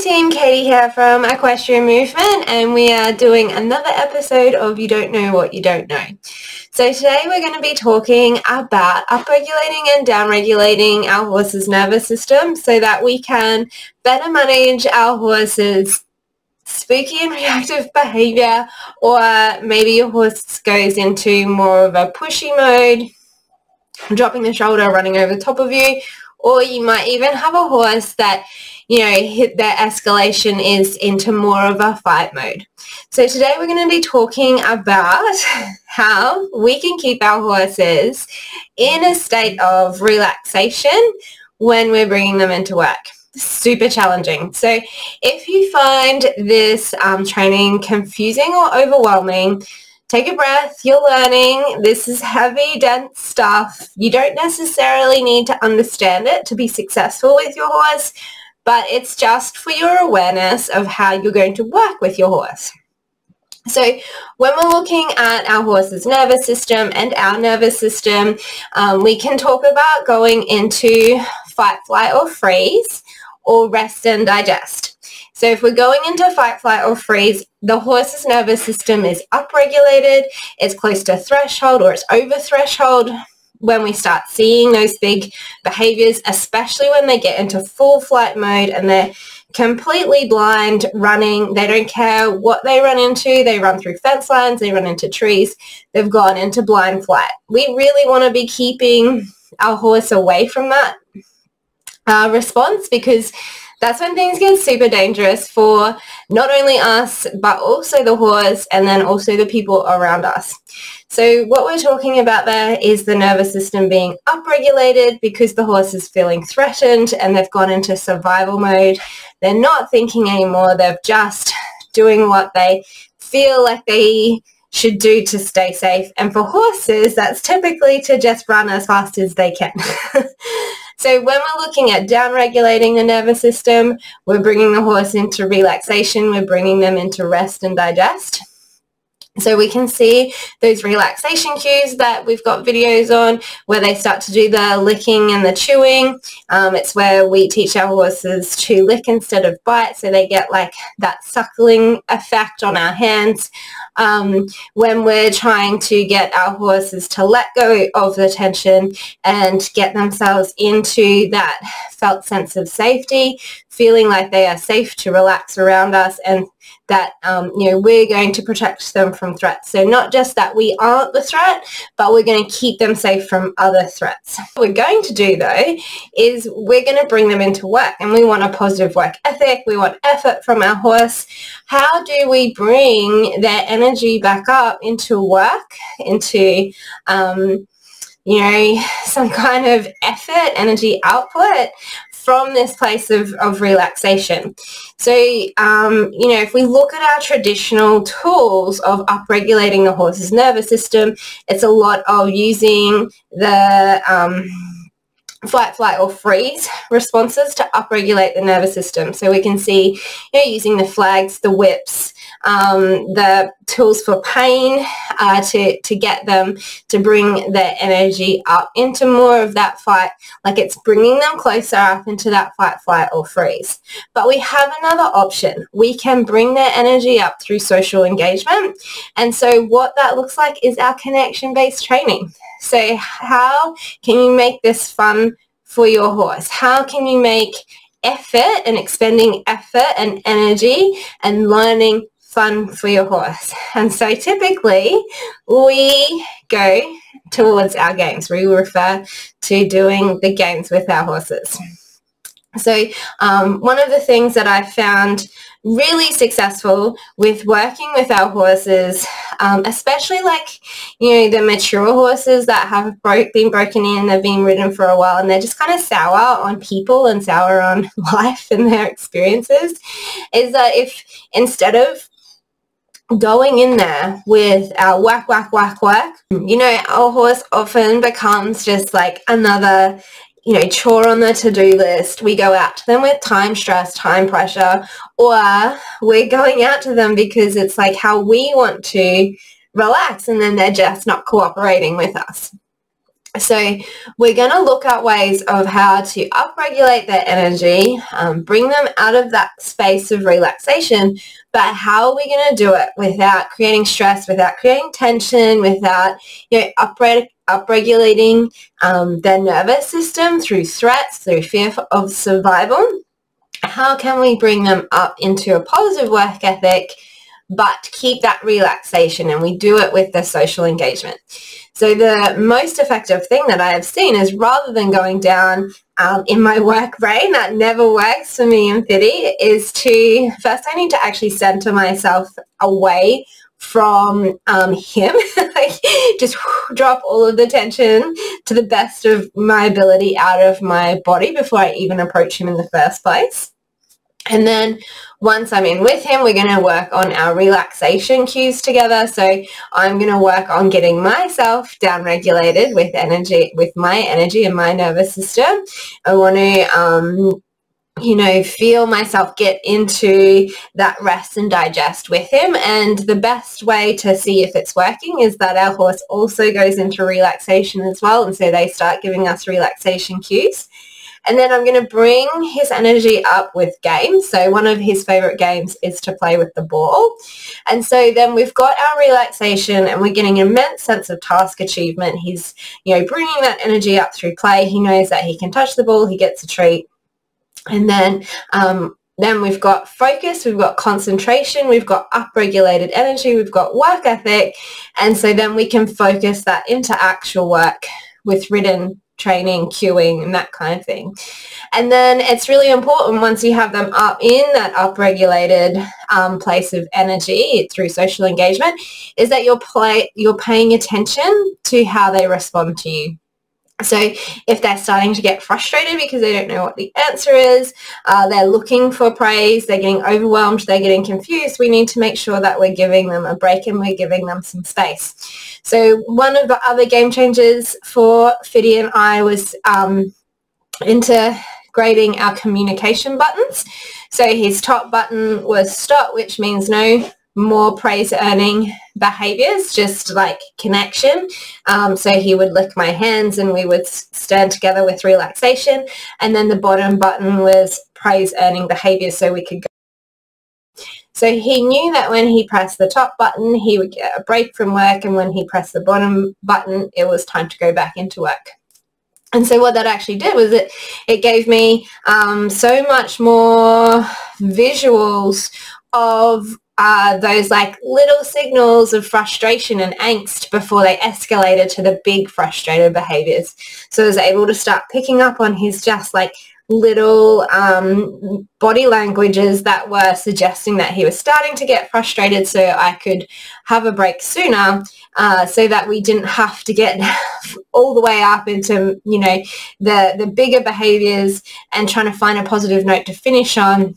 team, Katie here from Equestrian Movement, and we are doing another episode of You Don't Know What You Don't Know. So today we're going to be talking about upregulating and downregulating our horse's nervous system so that we can better manage our horse's spooky and reactive behavior, or maybe your horse goes into more of a pushy mode, dropping the shoulder, running over the top of you, or you might even have a horse that, their escalation is into more of a fight mode. So today we're going to be talking about how we can keep our horses in a state of relaxation when we're bringing them into work. Super challenging. So if you find this training confusing or overwhelming, take a breath. You're learning. This is heavy, dense stuff. You don't necessarily need to understand it to be successful with your horse, but it's just for your awareness of how you're going to work with your horse. So when we're looking at our horse's nervous system and our nervous system, we can talk about going into fight, flight, or freeze, or rest and digest. So if we're going into fight, flight, or freeze, the horse's nervous system is upregulated, it's close to threshold, or it's over threshold. When we start seeing those big behaviors, especially when they get into full flight mode and they're completely blind, running, they don't care what they run into, they run through fence lines, they run into trees, they've gone into blind flight. We really want to be keeping our horse away from that response, because that's when things get super dangerous for not only us, but also the horse, and then also the people around us. So what we're talking about there is the nervous system being upregulated because the horse is feeling threatened and they've gone into survival mode. They're not thinking anymore. They're just doing what they feel like they should do to stay safe. And for horses, that's typically to just run as fast as they can. So when we're looking at downregulating the nervous system, we're bringing the horse into relaxation, we're bringing them into rest and digest. So we can see those relaxation cues that we've got videos on where they start to do the licking and the chewing. It's where we teach our horses to lick instead of bite, so they get like that suckling effect on our hands. When we're trying to get our horses to let go of the tension and get themselves into that felt sense of safety, feeling like they are safe to relax around us, and that we're going to protect them from threats. So not just that we aren't the threat, but we're going to keep them safe from other threats. What we're going to do though is we're going to bring them into work, and we want a positive work ethic. We want effort from our horse. How do we bring their energy back up into work, into some kind of effort, energy output from this place of relaxation? So, if we look at our traditional tools of upregulating the horse's nervous system, it's a lot of using the fight, flight, or freeze responses to upregulate the nervous system. So we can see, using the flags, the whips, the tools for pain to get them to bring their energy up into more of that fight, like it's bringing them closer up into that fight, flight, or freeze. But we have another option. We can bring their energy up through social engagement. And so what that looks like is our connection-based training. So how can you make this fun for your horse? How can you make effort and expending effort and energy and learning fun for your horse? And so typically we go towards our games. We refer to doing the games with our horses. So one of the things that I found really successful with working with our horses, especially the mature horses that have been broken in, they've been ridden for a while, and they're just kind of sour on people and sour on life and their experiences, is that if instead of going in there with our whack, whack, whack, whack, our horse often becomes just like another chore on the to-do list. We go out to them with time stress, time pressure, or we're going out to them because it's like how we want to relax, and then they're just not cooperating with us. So we're going to look at ways of how to upregulate their energy, bring them out of that space of relaxation, but how are we going to do it without creating stress, without creating tension, without, upregulating their nervous system through threats, through fear of survival? How can we bring them up into a positive work ethic, but keep that relaxation? And we do it with the social engagement. So the most effective thing that I have seen is, rather than going down in my work brain, that never works for me in Fiddy, is to, first I need to actually center myself away from him, like just drop all of the tension to the best of my ability out of my body before I even approach him in the first place. And then once I'm in with him, we're going to work on our relaxation cues together. So I'm going to work on getting myself down-regulated with energy, with my energy and my nervous system. I want to, feel myself get into that rest and digest with him. And the best way to see if it's working is that our horse also goes into relaxation as well. And so they start giving us relaxation cues. And then I'm going to bring his energy up with games. So one of his favorite games is to play with the ball. And so then we've got our relaxation and we're getting an immense sense of task achievement. He's, bringing that energy up through play. He knows that he can touch the ball, he gets a treat. And then we've got focus, we've got concentration, we've got upregulated energy, we've got work ethic. And so then we can focus that into actual work with written training, cueing, and that kind of thing. And then it's really important, once you have them up in that upregulated place of energy through social engagement, is that you're paying attention to how they respond to you. So if they're starting to get frustrated because they don't know what the answer is, they're looking for praise, they're getting overwhelmed, they're getting confused, we need to make sure that we're giving them a break and we're giving them some space. So one of the other game changers for Fiddy and I was integrating our communication buttons. So his top button was stop, which means no more praise earning behaviors, just like connection. So he would lick my hands and we would stand together with relaxation. And then the bottom button was praise earning behaviors, so we could go. So he knew that when he pressed the top button, he would get a break from work, and when he pressed the bottom button, it was time to go back into work. And so what that actually did was it gave me so much more visuals of those like little signals of frustration and angst before they escalated to the big frustrated behaviors. So I was able to start picking up on his just like little body languages that were suggesting that he was starting to get frustrated, so I could have a break sooner, so that we didn't have to get all the way up into, the bigger behaviors and trying to find a positive note to finish on,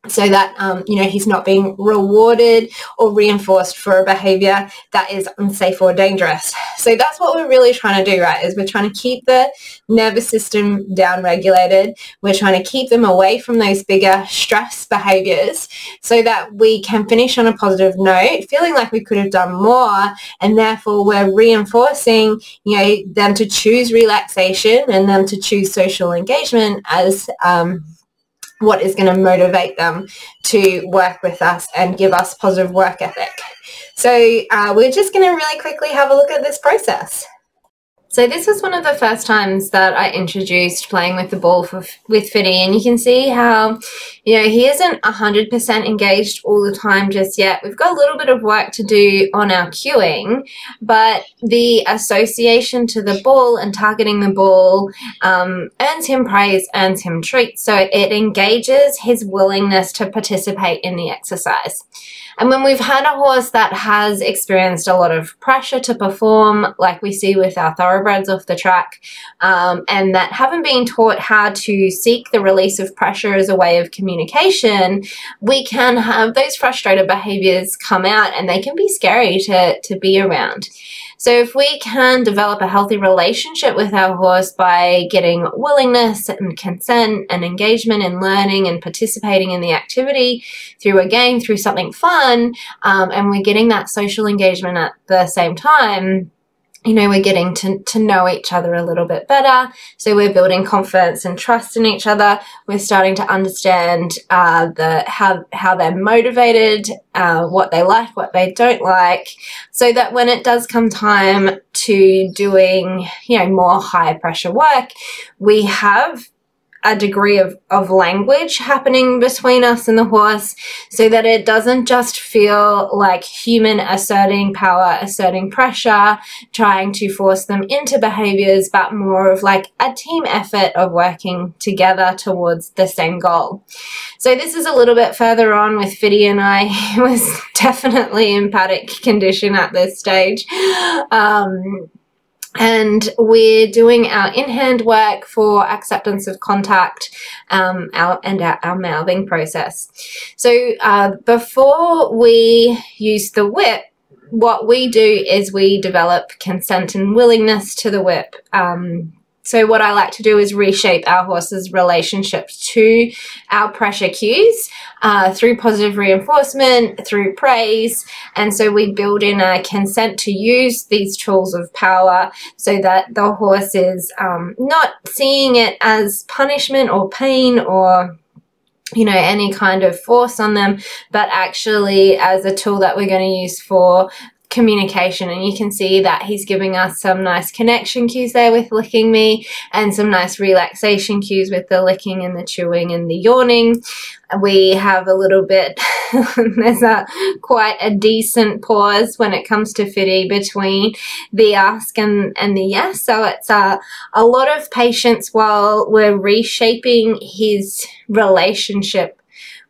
so that, he's not being rewarded or reinforced for a behavior that is unsafe or dangerous. So that's what we're really trying to do, right, is we're trying to keep the nervous system down regulated. We're trying to keep them away from those bigger stress behaviors so that we can finish on a positive note, feeling like we could have done more, and therefore we're reinforcing, them to choose relaxation and them to choose social engagement as what is going to motivate them to work with us and give us positive work ethic. So we're just going to really quickly have a look at this process. So this was one of the first times that I introduced playing with the ball with Fiddy, and you can see how, he isn't 100% engaged all the time just yet. We've got a little bit of work to do on our cueing, but the association to the ball and targeting the ball earns him praise, earns him treats, so it engages his willingness to participate in the exercise. And when we've had a horse that has experienced a lot of pressure to perform, like we see with our thoroughbreds off the track, and that haven't been taught how to seek the release of pressure as a way of communication, we can have those frustrated behaviors come out, and they can be scary to be around. So if we can develop a healthy relationship with our horse by getting willingness and consent and engagement in learning and participating in the activity through a game, through something fun, and we're getting that social engagement at the same time, you know, we're getting to know each other a little bit better. So we're building confidence and trust in each other. We're starting to understand how they're motivated, what they like, what they don't like, so that when it does come time to doing, you know, more high pressure work, we have a degree of language happening between us and the horse, so that it doesn't just feel like human asserting power, asserting pressure, trying to force them into behaviors, but more of like a team effort of working together towards the same goal. So this is a little bit further on with Fiddy and I. He was definitely in paddock condition at this stage. And we're doing our in-hand work for acceptance of contact, our mouthing process. So before we use the whip, what we do is we develop consent and willingness to the whip. So what I like to do is reshape our horse's relationship to our pressure cues through positive reinforcement, through praise. And so we build in a consent to use these tools of power, so that the horse is not seeing it as punishment or pain or, you know, any kind of force on them, but actually as a tool that we're going to use for communication. And you can see that he's giving us some nice connection cues there with licking me, and some nice relaxation cues with the licking and the chewing and the yawning. We have a little bit, there's quite a decent pause when it comes to Fiddy between the ask and the yes. So it's a lot of patience while we're reshaping his relationship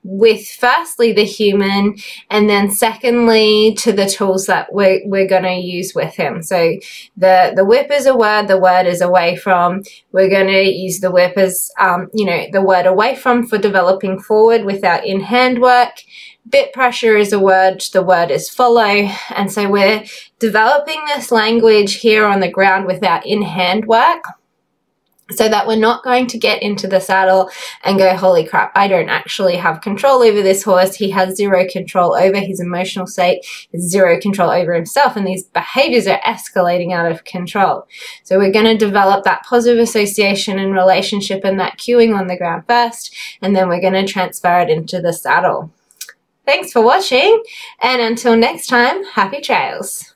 with firstly the human, and then secondly to the tools that we're going to use with him. So the whip is a word, the word is away from. We're going to use the whip as you know, the word away from for developing forward with our in-hand work. Bit pressure is a word, the word is follow. And so we're developing this language here on the ground with our in-hand work, so that we're not going to get into the saddle and go, holy crap, I don't actually have control over this horse. He has zero control over his emotional state, zero control over himself, and these behaviors are escalating out of control. So we're going to develop that positive association and relationship and that cueing on the ground first, and then we're going to transfer it into the saddle. Thanks for watching, and until next time, happy trails.